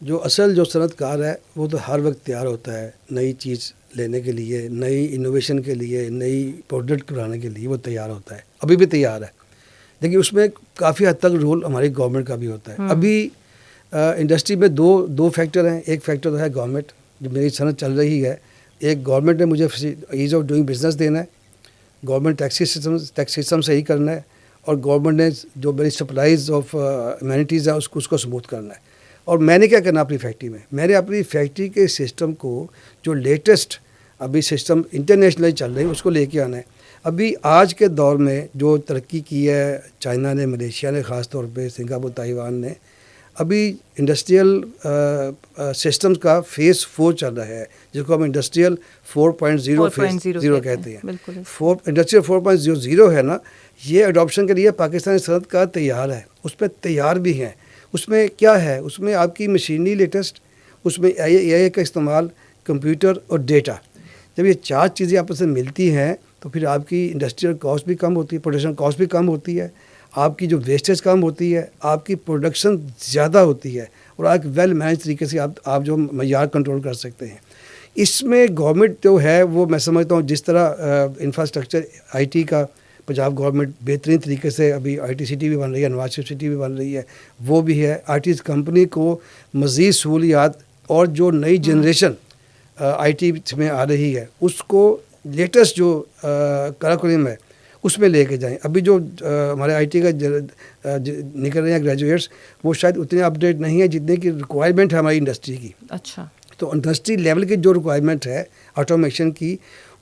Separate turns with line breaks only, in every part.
جو اصل جو صنعت کار ہے وہ تو ہر وقت تیار ہوتا ہے نئی چیز لینے کے لیے، نئی انوویشن کے لیے، نئی پروڈکٹ بنانے کے لیے وہ تیار ہوتا ہے، ابھی بھی تیار ہے. لیکن اس میں کافی حد تک رول ہماری گورنمنٹ کا بھی ہوتا ہے. ابھی انڈسٹری میں دو فیکٹر ہیں. ایک فیکٹر ہے گورنمنٹ، جو میری صنعت چل رہی ہے. ایک گورنمنٹ نے مجھے ایز آف ڈوئنگ بزنس دینا ہے، گورنمنٹ ٹیکس سسٹم صحیح کرنا ہے، اور گورنمنٹ نے جو میری سپلائیز آف امینٹیز ہیں اس کو سموتھ کرنا ہے. اور میں نے کیا کرنا اپنی فیکٹری میں نے اپنی فیکٹری کے سسٹم کو جو لیٹسٹ ابھی سسٹم انٹرنیشنل چل رہے ہیں اس کو لے کے آنا ہے. ابھی آج کے دور میں جو ترقی کی ہے چائنا نے، ملیشیا نے، خاص طور پہ سنگاپور، تائیوان نے، ابھی انڈسٹریل سسٹمز کا فیز 4 چل رہا ہے، جس کو ہم انڈسٹریل 4.0 فیز 0 کہتے ہیں. انڈسٹریل 4.0 ہے نا، یہ اڈاپشن کے لیے پاکستانی صنعت کار تیار ہے، اس پہ تیار بھی ہیں. اس میں کیا ہے، اس میں آپ کی مشینری لیٹسٹ، اس میں اے آئی کا استعمال، کمپیوٹر اور ڈیٹا. جب یہ 4 چیزیں آپس میں ملتی ہیں تو پھر آپ کی انڈسٹریل کاسٹ بھی کم ہوتی ہے، پروڈکشن کاسٹ بھی کم ہوتی ہے، آپ کی جو ویسٹیج کم ہوتی ہے، آپ کی پروڈکشن زیادہ ہوتی ہے، اور آپ ویل مینج طریقے سے آپ جو معیار کنٹرول کر سکتے ہیں. اس میں گورنمنٹ جو ہے وہ میں سمجھتا ہوں جس طرح انفراسٹرکچر آئی ٹی کا پنجاب گورنمنٹ بہترین طریقے سے ابھی آئی ٹی سٹی بھی بن رہی ہے، انوویشن سٹی بھی بن رہی ہے، وہ بھی ہے. آئی ٹی کمپنی کو مزید سہولیات اور جو نئی جنریشن آئی ٹی میں آ رہی ہے اس کو لیٹسٹ جو کریکولم ہے اس میں لے کے جائیں. ابھی جو ہمارے آئی ٹی کا نکل رہے ہیں گریجویٹس، وہ شاید اتنے اپڈیٹ نہیں ہیں جتنے کی ریکوائرمنٹ ہے ہماری انڈسٹری کی.
اچھا،
تو انڈسٹری لیول کی جو ریکوائرمنٹ ہے آٹومیشن کی،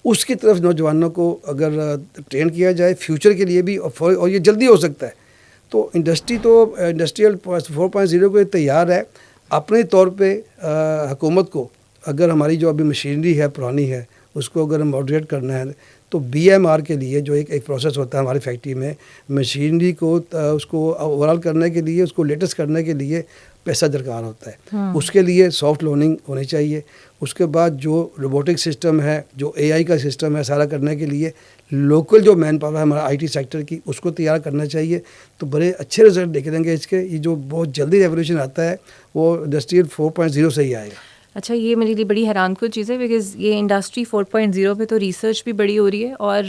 اس کی طرف نوجوانوں کو اگر ٹرین کیا جائے فیوچر کے لیے بھی، اور یہ جلدی ہو سکتا ہے. تو انڈسٹریل 4.0 کو تیار ہے. اپنے طور پہ حکومت کو اگر ہماری جو ابھی مشینری ہے پرانی ہے اس کو اگر ماڈریٹ کرنا ہے تو بی ایم آر کے لیے جو ایک پروسیس ہوتا ہے ہماری فیکٹری میں، مشینری کو اس کو اوورال کرنے کے لیے، اس کو لیٹسٹ کرنے کے لیے پیسہ درکار ہوتا ہے. اس کے لیے سافٹ لوننگ ہونی چاہیے. اس کے بعد جو روبوٹک سسٹم ہے، جو اے آئی کا سسٹم ہے، سارا کرنے کے لیے لوکل جو مین پاور ہے ہمارا آئی ٹی سیکٹر کی، اس کو تیار کرنا چاہیے. تو بڑے اچھے رزلٹ نکلیں گے اس کے. یہ جو بہت جلدی ریولیوشن آتا ہے وہ انڈسٹریل 4.0 سے ہی آئے گا.
اچھا، یہ میرے لیے بڑی حیران کن چیز ہے، بیکاز یہ انڈسٹری 4.0 پہ تو ریسرچ بھی بڑی ہو رہی ہے، اور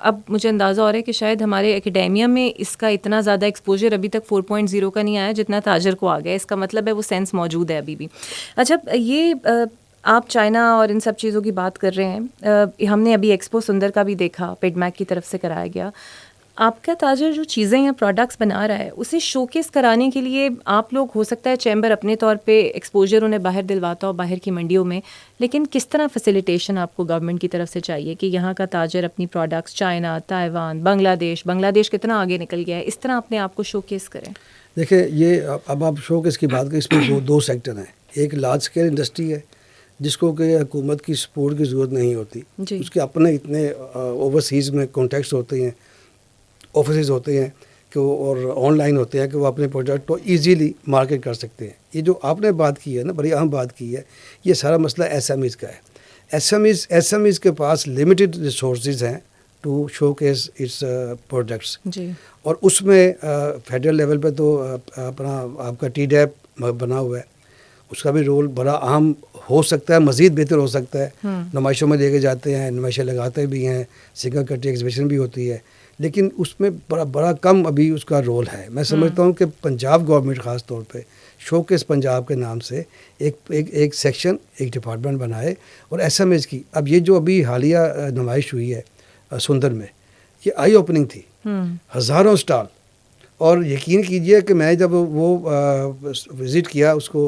اب مجھے اندازہ ہو رہا ہے کہ شاید ہمارے اکیڈیمیا میں اس کا اتنا زیادہ ایکسپوجر ابھی تک 4.0 کا نہیں آیا جتنا تاجر کو آ گیا. اس کا مطلب ہے وہ سینس موجود ہے ابھی بھی. اچھا، یہ آپ چائنا اور ان سب چیزوں کی بات کر رہے ہیں، ہم نے ابھی ایکسپو سندر کا بھی دیکھا، پیڈ میک کی طرف سے کرایا گیا. آپ کا تاجر جو چیزیں یا پروڈکٹس بنا رہا ہے اسے شو کیس کرانے کے لیے آپ لوگ، ہو سکتا ہے چیمبر اپنے طور پہ ایکسپوجر انہیں باہر دلواتا ہو باہر کی منڈیوں میں، لیکن کس طرح فیسیلیٹیشن آپ کو گورنمنٹ کی طرف سے چاہیے کہ یہاں کا تاجر اپنی پروڈکٹس چائنا، تائیوان، بنگلہ دیش کتنا آگے نکل گیا ہے، اس طرح اپنے آپ کو شو کیس کریں؟
دیکھیں، یہ اب آپ شو کیس کی بات کریں، اس میں دو سیکٹر ہیں. ایک لارج اسکیل انڈسٹری ہے جس کو کہ حکومت کی سپورٹ کی ضرورت نہیں ہوتی. اس کے اپنے اتنے اوورسیز میں کانٹیکٹس ہوتے ہیں، آفیسز ہوتے ہیں کہ اور آن لائن ہوتے ہیں کہ وہ اپنے پروڈکٹ کو ایزیلی مارکیٹ کر سکتے ہیں. یہ جو آپ نے بات کی ہے نا، بڑی اہم بات کی ہے، یہ سارا مسئلہ ایس ایم ایز کا ہے. ایس ایم ایز کے پاس لمیٹڈ ریسورسز ہیں to showcase its products. اور اس میں فیڈرل لیول پہ تو اپنا آپ کا ٹی ڈیپ بنا ہوا ہے، اس کا بھی رول بڑا اہم ہو سکتا ہے، مزید بہتر ہو سکتا ہے. نمائشوں میں لے کے جاتے ہیں، نمائشیں لگاتے بھی ہیں، سنگل کنٹری ایگزیبیشن بھی ہوتی ہے، لیکن اس میں بڑا کم ابھی اس کا رول ہے. میں سمجھتا ہوں کہ پنجاب گورنمنٹ خاص طور پہ شو کیس پنجاب کے نام سے ایک سیکشن، ایک ڈپارٹمنٹ بنائے. اور ایس ایم ایز کی اب یہ جو ابھی حالیہ نمائش ہوئی ہے سندر میں، یہ آئی اوپننگ تھی، ہزاروں اسٹال. اور یقین کیجئے کہ میں جب وہ وزٹ کیا اس کو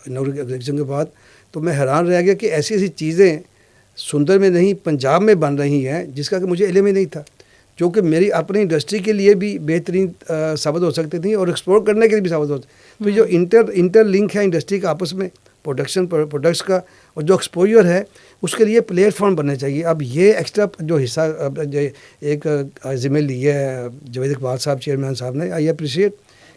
انوگریشن کے بعد، تو میں حیران رہ گیا کہ ایسی چیزیں سندر میں نہیں پنجاب میں بن رہی ہیں جس کا کہ مجھے علم ہی نہیں تھا، جو کہ میری اپنی انڈسٹری کے لیے بھی بہترین ثابت ہو سکتی تھیں اور ایکسپورٹ کرنے کے لیے بھی ثابت ہو سکتی. تو جو انٹر لنک ہے انڈسٹری کا آپس میں، پروڈکشن پروڈکٹس کا، اور جو ایکسپوجر ہے اس کے لیے پلیٹ فارم بننے چاہیے. اب یہ ایکسٹرا جو حصہ ایک ذمہ لی ہے جاوید اقبال صاحب چیئرمین صاحب نے، آئی اپریشیٹ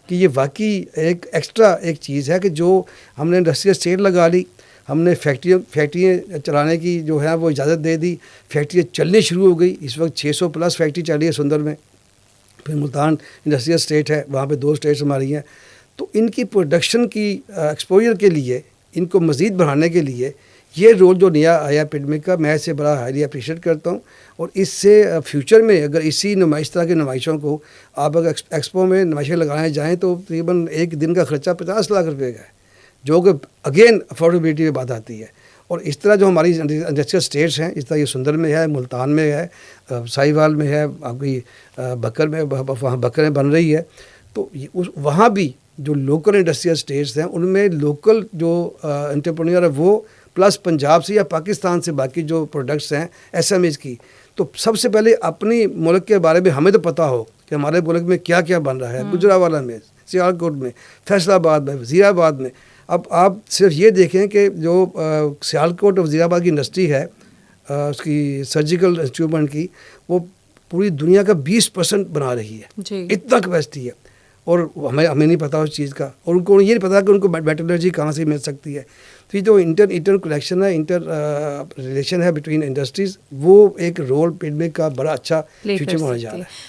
کہ یہ واقعی ایک ایکسٹرا ایک چیز ہے کہ جو ہم نے انڈسٹریل اسٹیٹ لگا لی، ہم نے فیکٹریاں چلانے کی جو ہے وہ اجازت دے دی، فیکٹریاں چلنی شروع ہو گئی. اس وقت 600 پلس فیکٹری چل رہی ہے سندر میں. پھر ملتان انڈسٹریل اسٹیٹ ہے، وہاں پہ 2 اسٹیٹس ہماری ہیں. تو ان کی پروڈکشن کی ایکسپوجر کے لیے، ان کو مزید بڑھانے کے لیے یہ رول جو نیا آیا پیڈمیک کا، میں اسے بڑا ہائیلی اپریشیٹ کرتا ہوں. اور اس سے فیوچر میں اگر اسی اس طرح کی نمائشوں کو آپ اگر ایکسپو میں نمائشیں لگانے جائیں تو تقریباً ایک دن کا خرچہ 50 لاکھ روپے کا ہے، جو کہ اگین افورڈیبلٹی میں بات آتی ہے. اور اس طرح جو ہماری انڈسٹریل اسٹیٹس ہیں، اس طرح یہ سندر میں ہے، ملتان میں ہے، ساہیوال میں ہے، آپ کی بکر میں، وہاں بکر میں بن رہی ہے. تو وہاں بھی جو لوکل انڈسٹریل اسٹیٹس ہیں ان میں لوکل جو انٹرپرینور ہے وہ پلس پنجاب سے یا پاکستان سے باقی جو پروڈکٹس ہیں ایس ایم ایز کی، تو سب سے پہلے اپنی ملک کے بارے میں ہمیں تو پتہ ہو کہ ہمارے ملک میں کیا کیا بن رہا ہے. گجرانوالہ میں، سیالکوٹ میں، فیصل آباد میں، وزیر آباد میں. اب آپ صرف یہ دیکھیں کہ جو سیالکوٹ اور وزیر آباد کی انڈسٹری ہے اس کی سرجیکل انسٹرومنٹ کی، وہ پوری دنیا کا 20% بنا رہی ہے
جی.
اتنا کیپیسٹی ہے. اور ہمیں نہیں پتا اس چیز کا، اور ان کو یہ نہیں پتا کہ ان کو میٹالرجی کہاں سے مل سکتی ہے. تو یہ جو انٹر کلیکشن ہے، انٹر ریلیشن ہے بٹوین انڈسٹریز، وہ ایک رول پیڈمیک کا بڑا اچھا فیوچر ہونے جا رہا ہے.